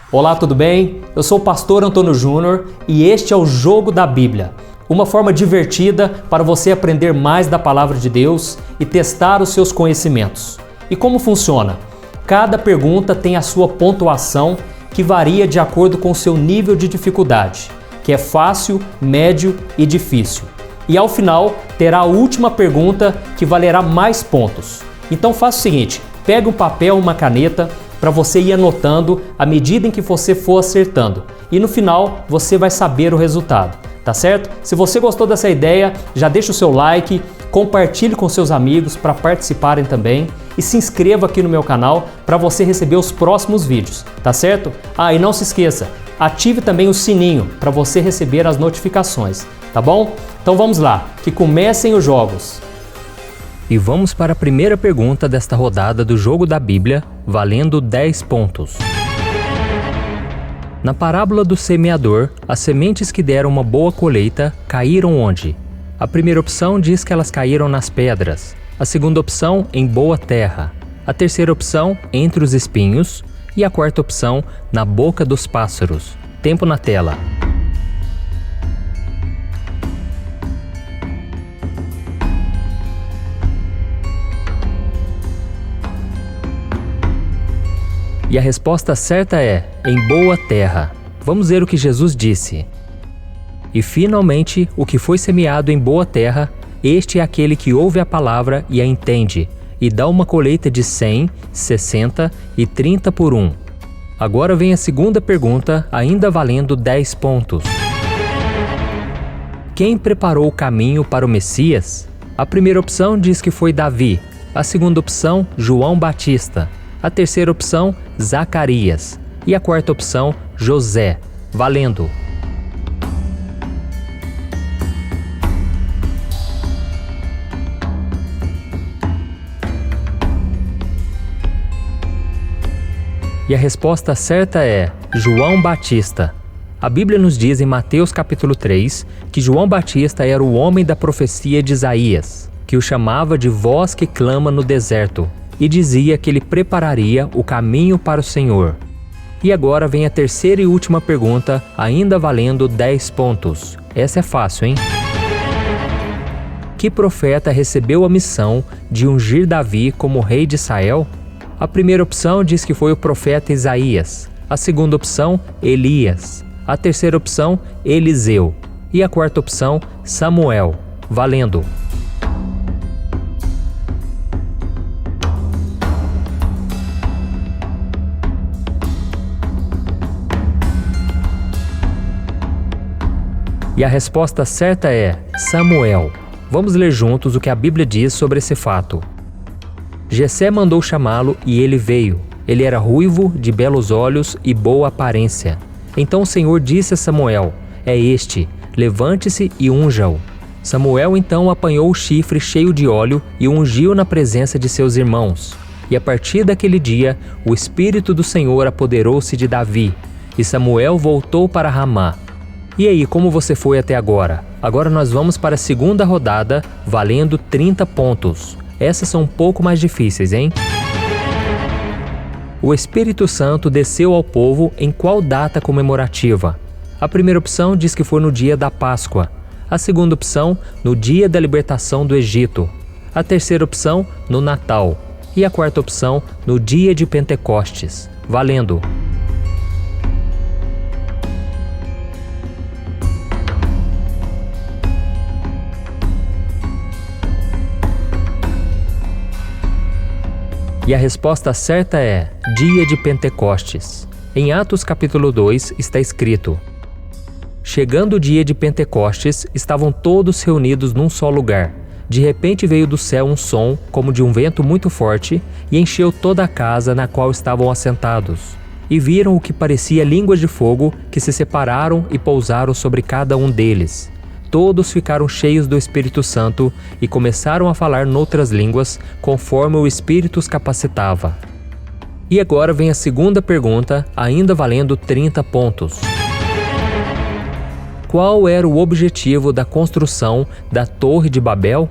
Olá, tudo bem? Eu sou o pastor Antônio Júnior e este é o Jogo da Bíblia, uma forma divertida para você aprender mais da Palavra de Deus e testar os seus conhecimentos. E como funciona? Cada pergunta tem a sua pontuação que varia de acordo com o seu nível de dificuldade, que é fácil, médio e difícil. E ao final terá a última pergunta que valerá mais pontos. Então faça o seguinte, pega um papel, uma caneta, para você ir anotando à medida em que você for acertando. E no final você vai saber o resultado, tá certo? Se você gostou dessa ideia, já deixa o seu like, compartilhe com seus amigos para participarem também e se inscreva aqui no meu canal para você receber os próximos vídeos, tá certo? E não se esqueça, ative também o sininho para você receber as notificações, tá bom? Então vamos lá, que comecem os jogos! E vamos para a primeira pergunta desta rodada do Jogo da Bíblia, valendo 10 pontos. Na parábola do semeador, as sementes que deram uma boa colheita caíram onde? A primeira opção diz que elas caíram nas pedras, a segunda opção em boa terra, a terceira opção entre os espinhos e a quarta opção na boca dos pássaros. Tempo na tela. E a resposta certa é, em boa terra. Vamos ver o que Jesus disse. E finalmente, o que foi semeado em boa terra, este é aquele que ouve a palavra e a entende, e dá uma colheita de 100, 60 e 30 por 1. Agora vem a segunda pergunta, ainda valendo 10 pontos. Quem preparou o caminho para o Messias? A primeira opção diz que foi Davi, a segunda opção, João Batista. A terceira opção, Zacarias. E a quarta opção, José. Valendo! E a resposta certa é João Batista. A Bíblia nos diz em Mateus capítulo 3 que João Batista era o homem da profecia de Isaías, que o chamava de voz que clama no deserto, e dizia que ele prepararia o caminho para o Senhor. E agora vem a terceira e última pergunta, ainda valendo 10 pontos. Essa é fácil, hein? Que profeta recebeu a missão de ungir Davi como rei de Israel? A primeira opção diz que foi o profeta Isaías. A segunda opção, Elias. A terceira opção, Eliseu. E a quarta opção, Samuel. Valendo! E a resposta certa é Samuel. Vamos ler juntos o que a Bíblia diz sobre esse fato. Jessé mandou chamá-lo e ele veio. Ele era ruivo, de belos olhos e boa aparência. Então o Senhor disse a Samuel, é este, levante-se e unja-o. Samuel então apanhou o chifre cheio de óleo e o ungiu na presença de seus irmãos. E a partir daquele dia, o Espírito do Senhor apoderou-se de Davi. E Samuel voltou para Ramá. E aí, como você foi até agora? Agora nós vamos para a segunda rodada, valendo 30 pontos. Essas são um pouco mais difíceis, hein? O Espírito Santo desceu ao povo em qual data comemorativa? A primeira opção diz que foi no dia da Páscoa. A segunda opção, no dia da libertação do Egito. A terceira opção, no Natal. E a quarta opção, no dia de Pentecostes. Valendo! E a resposta certa é dia de Pentecostes. Em Atos capítulo 2 está escrito: chegando o dia de Pentecostes, estavam todos reunidos num só lugar. De repente veio do céu um som, como de um vento muito forte, e encheu toda a casa na qual estavam assentados. E viram o que parecia línguas de fogo, que se separaram e pousaram sobre cada um deles. todos ficaram cheios do Espírito Santo e começaram a falar noutras línguas, conforme o Espírito os capacitava. E agora vem a segunda pergunta, ainda valendo 30 pontos. Qual era o objetivo da construção da Torre de Babel?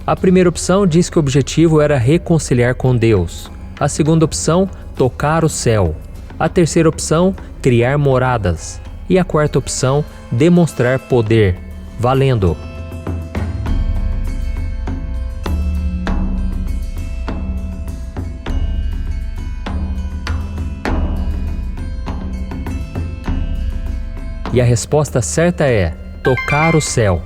A primeira opção diz que o objetivo era reconciliar com Deus. A segunda opção, tocar o céu. A terceira opção, criar moradas. E a quarta opção, demonstrar poder. Valendo! E a resposta certa é tocar o céu.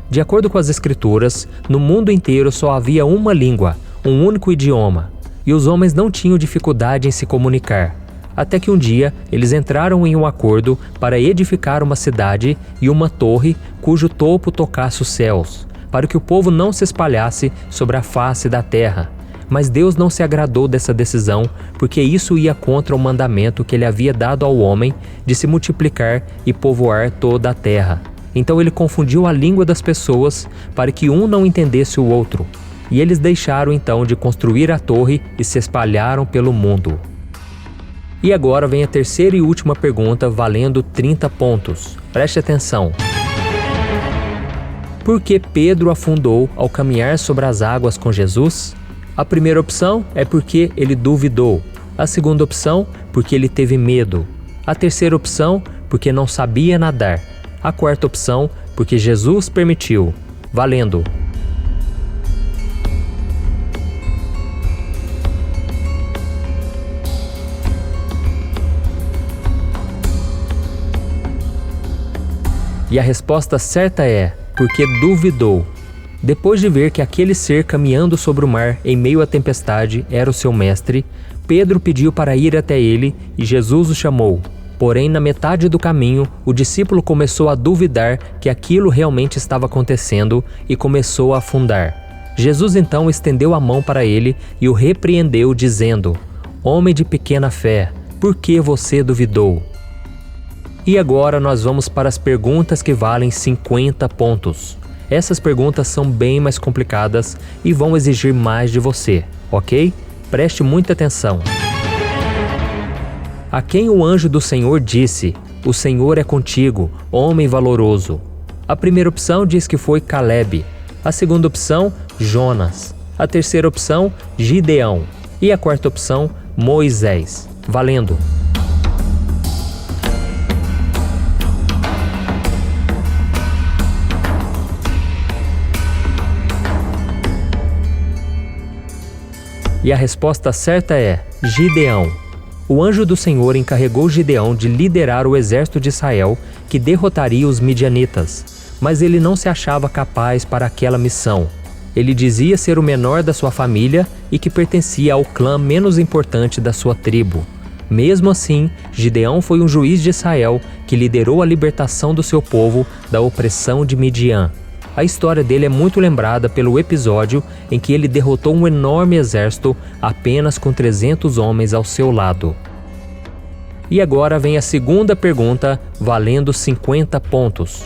De acordo com as Escrituras, no mundo inteiro só havia uma língua, um único idioma, e os homens não tinham dificuldade em se comunicar. Até que um dia eles entraram em um acordo para edificar uma cidade e uma torre cujo topo tocasse os céus, para que o povo não se espalhasse sobre a face da terra. Mas Deus não se agradou dessa decisão, porque isso ia contra o mandamento que ele havia dado ao homem de se multiplicar e povoar toda a terra. Então ele confundiu a língua das pessoas para que um não entendesse o outro. E eles deixaram então de construir a torre e se espalharam pelo mundo. E agora vem a terceira e última pergunta, valendo 30 pontos. Preste atenção. Por que Pedro afundou ao caminhar sobre as águas com Jesus? A primeira opção é porque ele duvidou. A segunda opção, porque ele teve medo. A terceira opção, porque não sabia nadar. A quarta opção, porque Jesus permitiu. Valendo! E a resposta certa é, porque duvidou. Depois de ver que aquele ser caminhando sobre o mar em meio à tempestade era o seu mestre, Pedro pediu para ir até ele e Jesus o chamou. Porém, na metade do caminho, o discípulo começou a duvidar que aquilo realmente estava acontecendo e começou a afundar. Jesus então estendeu a mão para ele e o repreendeu, dizendo: Homem de pequena fé, por que você duvidou? E agora nós vamos para as perguntas que valem 50 pontos. Essas perguntas são bem mais complicadas e vão exigir mais de você, ok? Preste muita atenção. A quem o anjo do Senhor disse: O Senhor é contigo, homem valoroso? A primeira opção diz que foi Caleb. A segunda opção, Jonas. A terceira opção, Gideão. E a quarta opção, Moisés. Valendo! E a resposta certa é Gideão. O anjo do Senhor encarregou Gideão de liderar o exército de Israel que derrotaria os midianitas, mas ele não se achava capaz para aquela missão. Ele dizia ser o menor da sua família e que pertencia ao clã menos importante da sua tribo. Mesmo assim, Gideão foi um juiz de Israel que liderou a libertação do seu povo da opressão de Midian. A história dele é muito lembrada pelo episódio em que ele derrotou um enorme exército apenas com 300 homens ao seu lado. E agora vem a segunda pergunta, valendo 50 pontos.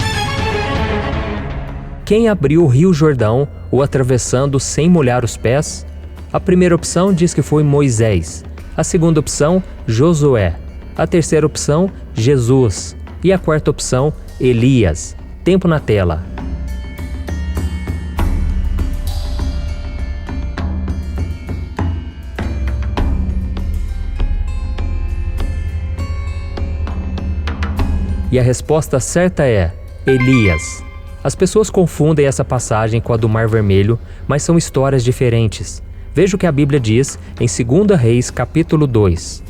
Quem abriu o Rio Jordão, o atravessando sem molhar os pés? A primeira opção diz que foi Moisés. A segunda opção, Josué. A terceira opção, Jesus. E a quarta opção, Elias. Tempo na tela. E a resposta certa é Elias. As pessoas confundem essa passagem com a do Mar Vermelho, mas são histórias diferentes. Veja o que a Bíblia diz em 2 Reis, capítulo 2.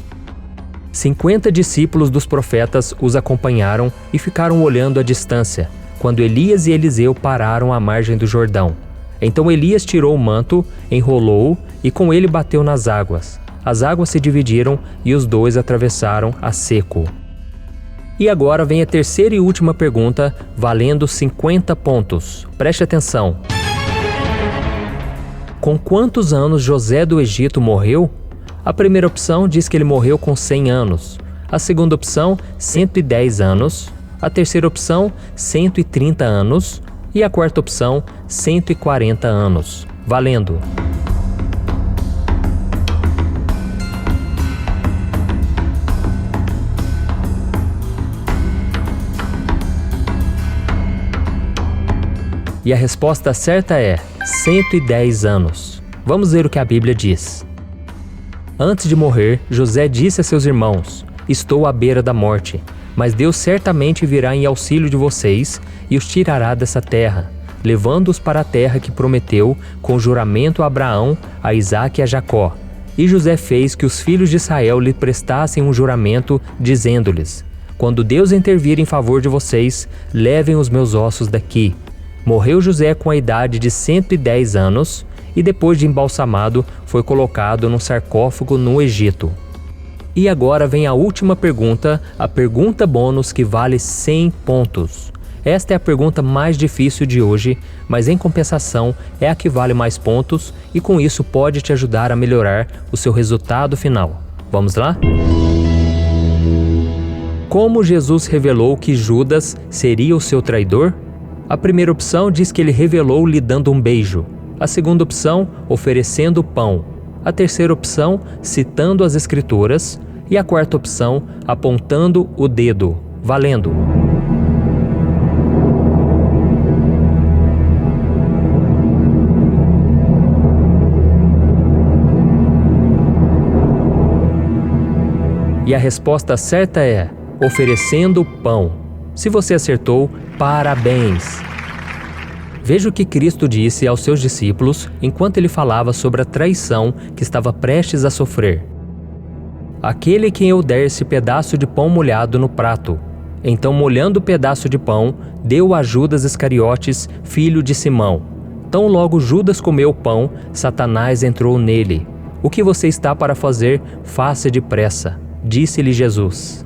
50 discípulos dos profetas os acompanharam e ficaram olhando à distância, quando Elias e Eliseu pararam à margem do Jordão. Então Elias tirou o manto, enrolou-o e com ele bateu nas águas. As águas se dividiram e os dois atravessaram a seco. E agora vem a terceira e última pergunta, valendo 50 pontos. Preste atenção. Com quantos anos José do Egito morreu? A primeira opção diz que ele morreu com 100 anos. A segunda opção, 110 anos. A terceira opção, 130 anos. E a quarta opção, 140 anos. Valendo! E a resposta certa é 110 anos. Vamos ver o que a Bíblia diz. Antes de morrer, José disse a seus irmãos: "Estou à beira da morte, mas Deus certamente virá em auxílio de vocês e os tirará dessa terra, levando-os para a terra que prometeu com juramento a Abraão, a Isaque e a Jacó." E José fez que os filhos de Israel lhe prestassem um juramento, dizendo-lhes: "Quando Deus intervir em favor de vocês, levem os meus ossos daqui." Morreu José com a idade de 110 anos e depois de embalsamado foi colocado num sarcófago no Egito. E agora vem a última pergunta, a pergunta bônus que vale 100 pontos. Esta é a pergunta mais difícil de hoje, mas em compensação é a que vale mais pontos e com isso pode te ajudar a melhorar o seu resultado final. Vamos lá? Como Jesus revelou que Judas seria o seu traidor? A primeira opção diz que ele revelou lhe dando um beijo. A segunda opção, oferecendo pão. A terceira opção, citando as Escrituras. E a quarta opção, apontando o dedo. Valendo! E a resposta certa é oferecendo pão. Se você acertou, parabéns! Veja o que Cristo disse aos seus discípulos enquanto ele falava sobre a traição que estava prestes a sofrer. "Aquele quem eu der esse pedaço de pão molhado no prato." Então, molhando o pedaço de pão, deu a Judas Iscariotes, filho de Simão. Tão logo Judas comeu o pão, Satanás entrou nele. "O que você está para fazer, faça depressa," disse-lhe Jesus.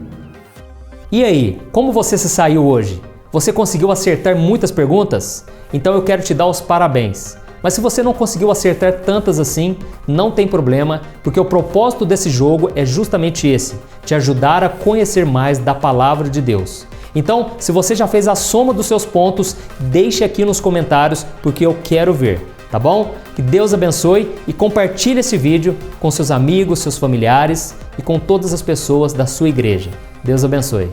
E aí, como você se saiu hoje? Você conseguiu acertar muitas perguntas? Então eu quero te dar os parabéns. Mas se você não conseguiu acertar tantas assim, não tem problema, porque o propósito desse jogo é justamente esse, te ajudar a conhecer mais da Palavra de Deus. Então, se você já fez a soma dos seus pontos, deixe aqui nos comentários, porque eu quero ver, tá bom? Que Deus abençoe e compartilhe esse vídeo com seus amigos, seus familiares e com todas as pessoas da sua igreja. Deus abençoe.